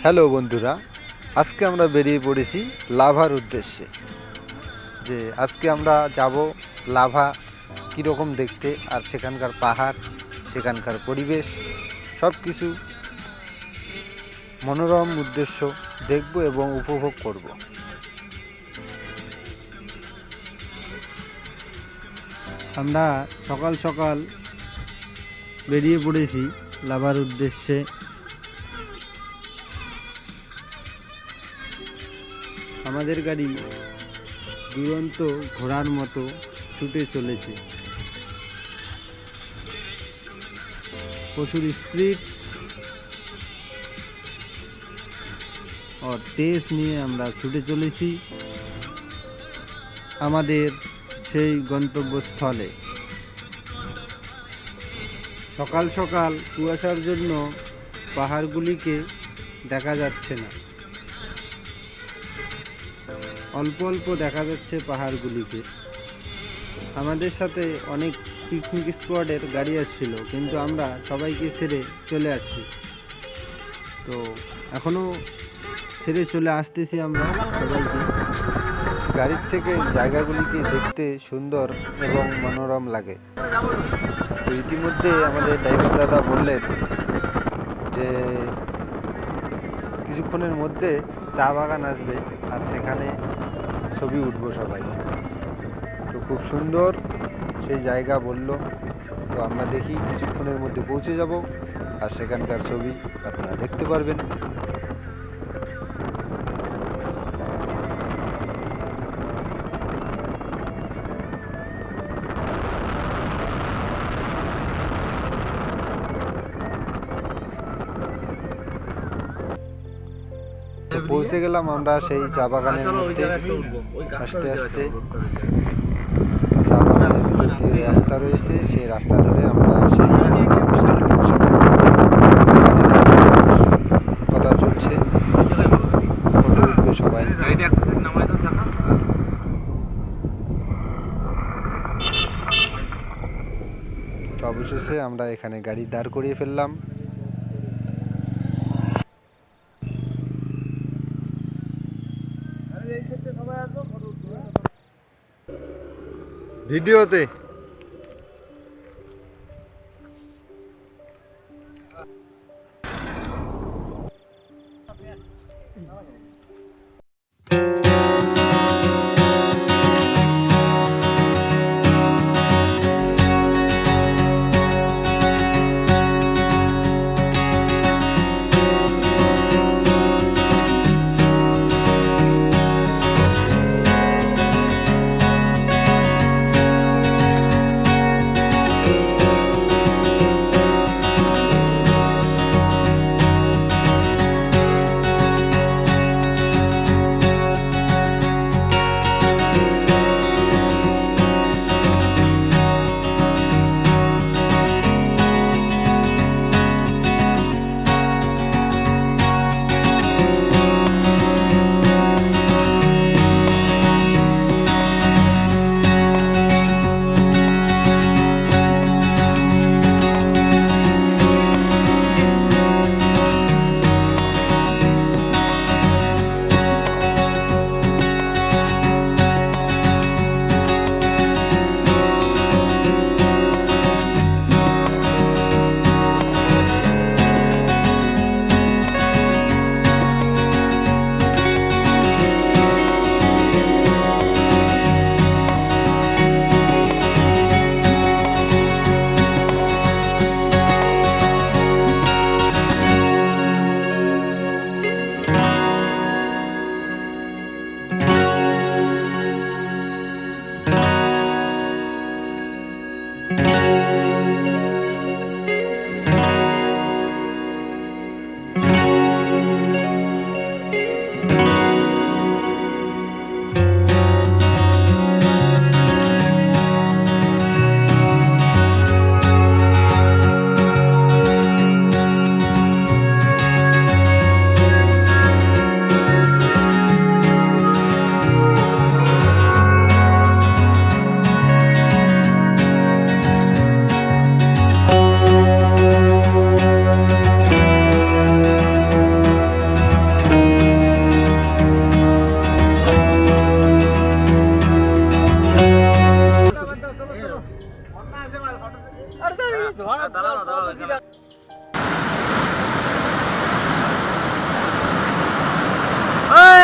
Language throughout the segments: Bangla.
হ্যালো বন্ধুরা, আজকে আমরা বেরিয়ে পড়েছি লাভার উদ্দেশ্যে। যে আজকে আমরা যাব লাভা কীরকম দেখতে, আর সেখানকার পাহাড়, সেখানকার পরিবেশ, সব কিছু মনোরম উদ্দেশ্য দেখব এবং উপভোগ করব। আমরা সকাল সকাল বেরিয়ে পড়েছি লাভার উদ্দেশ্যে। আমাদের গাড়ি দুরন্ত ঘোড়ার মতো ছুটে চলেছে। প্রচুর স্পিড ও তেজ নিয়ে আমরা ছুটে চলেছি আমাদের সেই গন্তব্যস্থলে। সকাল সকাল কুয়াশার জন্য পাহাড়গুলিকে দেখা যাচ্ছে না, অল্প অল্প দেখা যাচ্ছে পাহাড়গুলিকে। আমাদের সাথে অনেক পিকনিক স্পটের গাড়ি আসছিল, কিন্তু আমরা সবাইকে ছেড়ে চলে আসছি। তো এখনও ছেড়ে চলে আসতেছি আমরা সবাইকে। গাড়ির থেকে জায়গাগুলিকে দেখতে সুন্দর এবং মনোরম লাগে। তো ইতিমধ্যে আমাদের ড্রাইভার দাদা বললেন যে কিছুক্ষণের মধ্যে চা বাগান আসবে, আর সেখানে ছবি উঠবো সবাই। তো খুব সুন্দর সেই জায়গা বলল। তো আমরা দেখি কিছুক্ষণের মধ্যে পৌঁছে যাব, আর সেখানকার ছবি আপনারা দেখতে পারবেন। তো পৌঁছে গেলাম আমরা সেই চা বাগানের মধ্যে। আস্তে আস্তে চা বাগানের ভিতর দিয়ে রাস্তা রয়েছে, সেই রাস্তা ধরে আমরা সেই গন্তব্যস্থলে পৌঁছাবো। কথা চলছে, ফটো উঠবে সবাই। তো অবশেষে আমরা এখানে গাড়ি দাঁড় করিয়ে ফেললাম। ভিডিওতে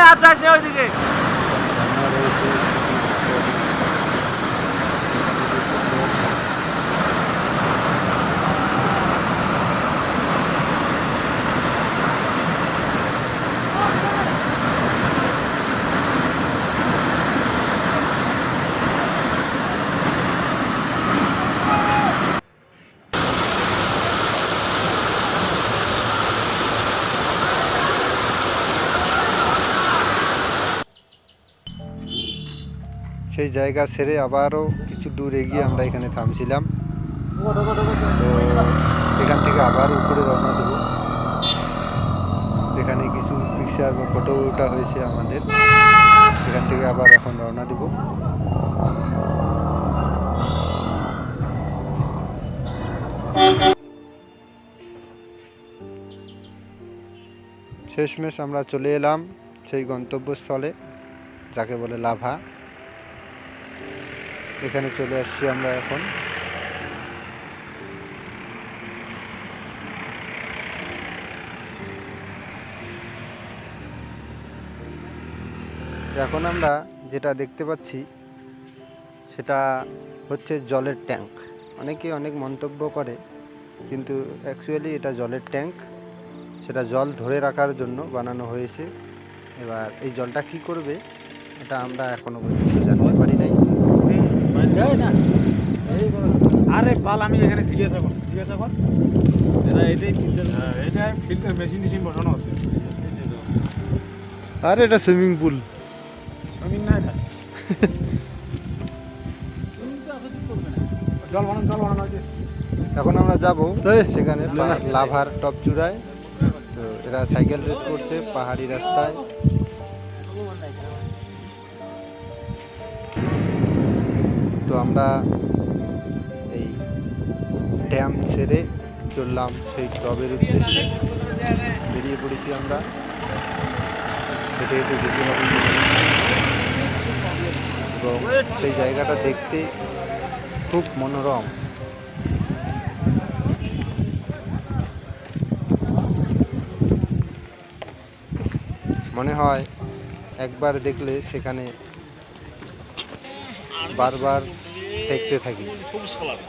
আর যাস না ওইদিকে। ঝর্ণা রয়েছে, সেই জায়গা ছেড়ে আবারও কিছু দূর এগিয়ে আমরা এখানে থামছিলাম। তো এখান থেকে আবার উপরে রওনা দেব। এখানে কিছু পিকচার বা ফটো ওঠা হয়েছে আমাদের, এখান থেকে আবার এখন রওনা দেব। শেষমেশ আমরা চলে এলাম সেই গন্তব্যস্থলে, যাকে বলে লাভা। এখানে চলে আসছি আমরা এখন। এখন আমরা যেটা দেখতে পাচ্ছি সেটা হচ্ছে জলের ট্যাঙ্ক। অনেকে অনেক মন্তব্য করে, কিন্তু অ্যাকচুয়ালি এটা জলের ট্যাঙ্ক। সেটা জল ধরে রাখার জন্য বানানো হয়েছে। এবার এই জলটা কি করবে এটা আমরা এখনো পর্যন্ত জানতে পারি নাই। আরে বাল, আমি এখানে জিজ্ঞাসা করছি, জিজ্ঞাসা কর। এটা এটাই ফিল্টার, এটা ফিল্টার মেশিন টেশিন বসানো আছে। আর এটা সুইমিং পুল। সুইমিং না এটা, জল বানানো আছে। এখন আমরা যাব সেখানে লাভার টপ চূড়ায়। তো এরা সাইকেল রেস করছে পাহাড়ি রাস্তায়। তো আমরা এই ড্যাম ছেড়ে চললাম সেই টবের উদ্দেশ্যে। বেরিয়ে পড়েছি আমরা, হেঁটে হেঁটে যেতে হবে সেখানে। এবং সেই জায়গাটা দেখতে খুব মনোরম। মনে হয় একবার দেখলে সেখানে বারবার দেখতে থাকি। সবুজ কালার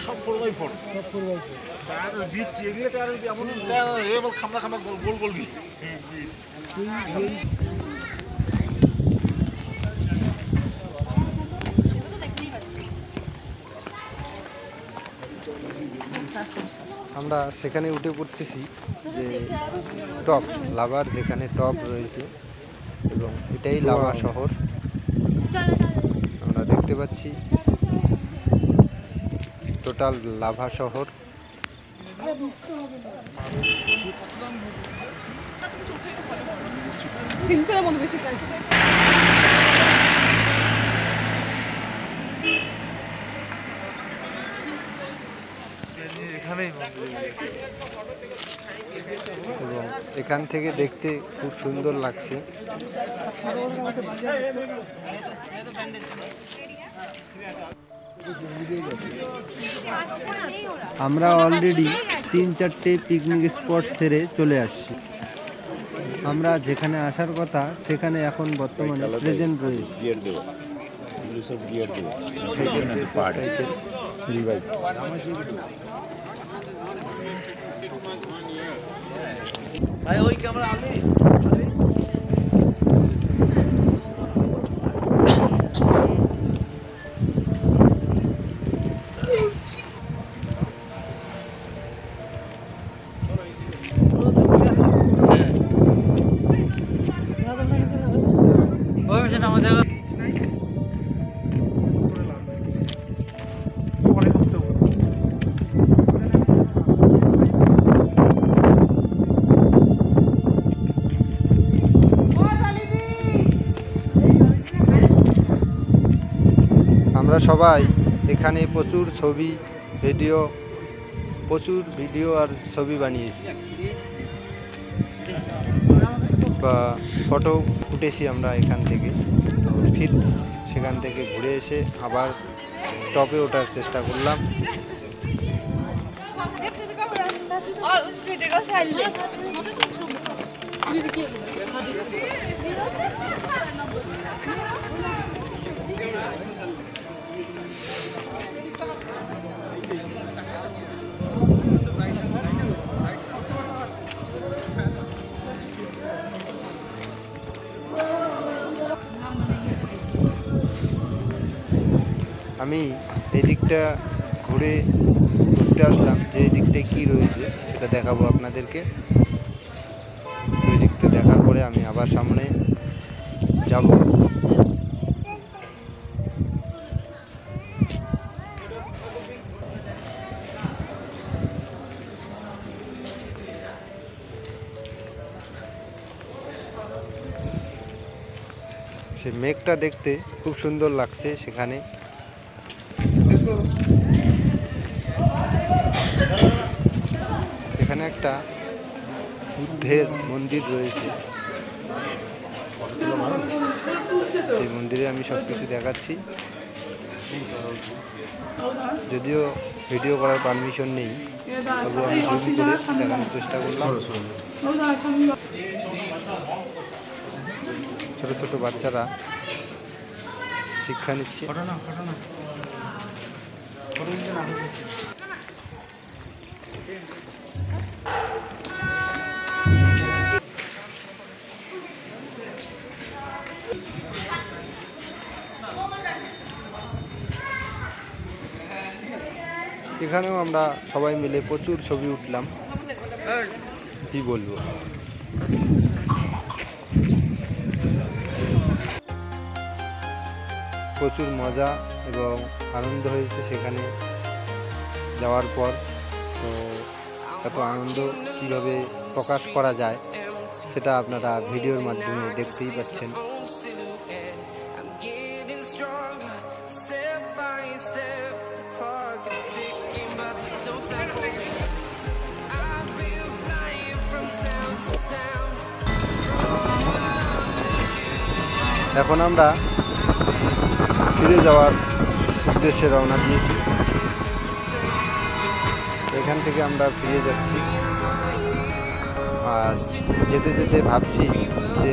সব পড়বাই ফোন, সব পড়বাই ফোন। আর বিট এগুলো তো আর এমন এবার খামড়া খামড়া গোল গোল বিট। আমরা সেখানে উঠে পড়তেছি যে টপ লাভার, যেখানে টপ রয়েছে এবং এটাই লাভা শহর আমরা দেখতে পাচ্ছি। টোটাল লাভা শহর। এবং এখান থেকে দেখতে খুব সুন্দর লাগছে। আমরা অলরেডি 3-4টে পিকনিক স্পট সেরে চলে আসছি। আমরা যেখানে আসার কথা সেখানে এখন বর্তমানে প্রেজেন্ট রয়েছে। সাইকেল রেসের সাইকেল ভাই ওই ক্যামেরা আনলি। ওই মেশিন আমার জায়গা আমরা সবাই এখানে প্রচুর ভিডিও আর ছবি বানিয়েছি বা ফটো উঠেছি আমরা এখান থেকে। তো ফির সেখান থেকে ঘুরে এসে আবার টপে ওঠার চেষ্টা করলাম। আমি এই দিকটা ঘুরে ঘুরতে আসলাম যে এই দিকটায় কী রয়েছে সেটা দেখাবো আপনাদেরকে। তো এই দিকটা দেখার পরে আমি আবার সামনে যাব। সে মেঘটা দেখতে খুব সুন্দর লাগছে সেখানে। এখানে একটা বুদ্ধের মন্দির রয়েছে, সেই মন্দিরে আমি সব কিছু দেখাচ্ছি। যদিও ভিডিও করার পারমিশন নেই, তবু আমি জুম করে দেখানোর চেষ্টা করলাম। ছোট ছোট বাচ্চারা শিক্ষা নিচ্ছে। এখানেও আমরা সবাই মিলে প্রচুর ছবি উঠলাম, কি বলবো। প্রচুর মজা এবং আনন্দ হয়েছে সেখানে যাওয়ার পর। তো এত আনন্দ কীভাবে প্রকাশ করা যায় সেটা আপনারা ভিডিওর মাধ্যমে দেখতেই পাচ্ছেন। এখন আমরা ফিরে যাওয়ার উদ্দেশ্যে রওনা দিয়েছি। এখান থেকে আমরা ফিরে যাচ্ছি, আর যেতে যেতে ভাবছি যে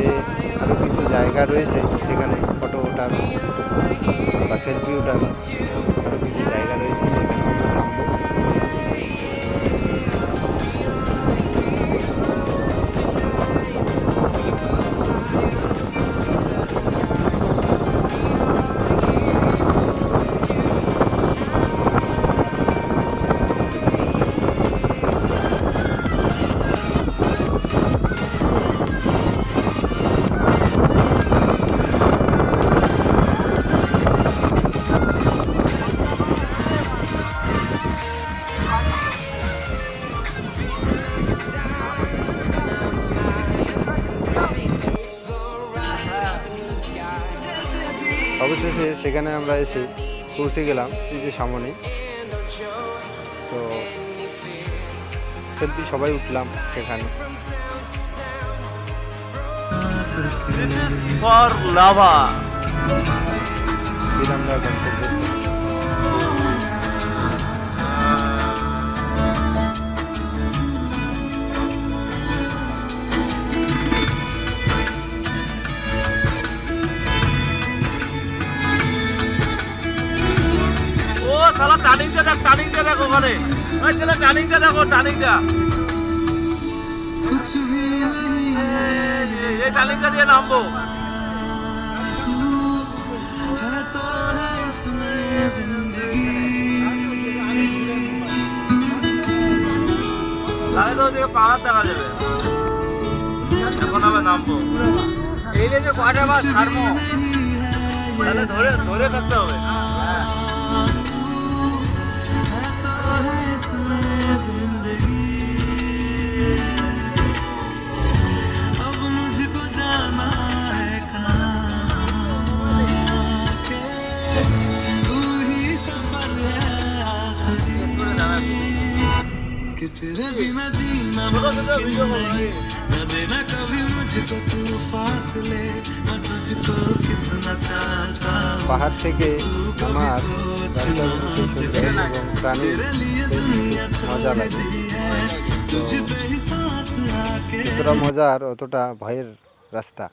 আরও কিছু জায়গা রয়েছে সেখানে ফটো ওঠার বা সেলফি ওঠার আরও কিছু জায়গা রয়েছে, সেখানে আমরা থামবো। অবশেষে সেখানে আমরা এসে পৌঁছে গেলাম, এই যে সামনে। তো সেলফি সবাই উঠলাম সেখানে। আমরা গন্তব্যস্থলে। শালা টার্নিংটা দেখ, টার্নিংটা দেখ ওখানে। ওই ছেলে টার্নিংটা দেখো, টার্নিংটা। এই টার্নিংটা দিয়ে নামবো। তাহলে তো ওইদিকে পাহাড় দেখা যাবে। এখন আবার নামবো। এই লেগে কয়টা বার ছাড়বো, তাহলে ধরে ধরে থাকতে হবে। अब मुझको जाना है कहाँ के, तू ही सफर है आखिरी, कि तेरे बिना जीना मुमकिन नहीं, न देना कभी मुझको तू फासले, मैं तुझको कितना चाहता हूँ। পাহাড় থেকে আমার রাস্তাগুলো খুব সুন্দর এবং প্রাণীর বেশ মজা লাগে। तुझ पे ही सांस आके যতটা মজার অতটা ভয়ের রাস্তা।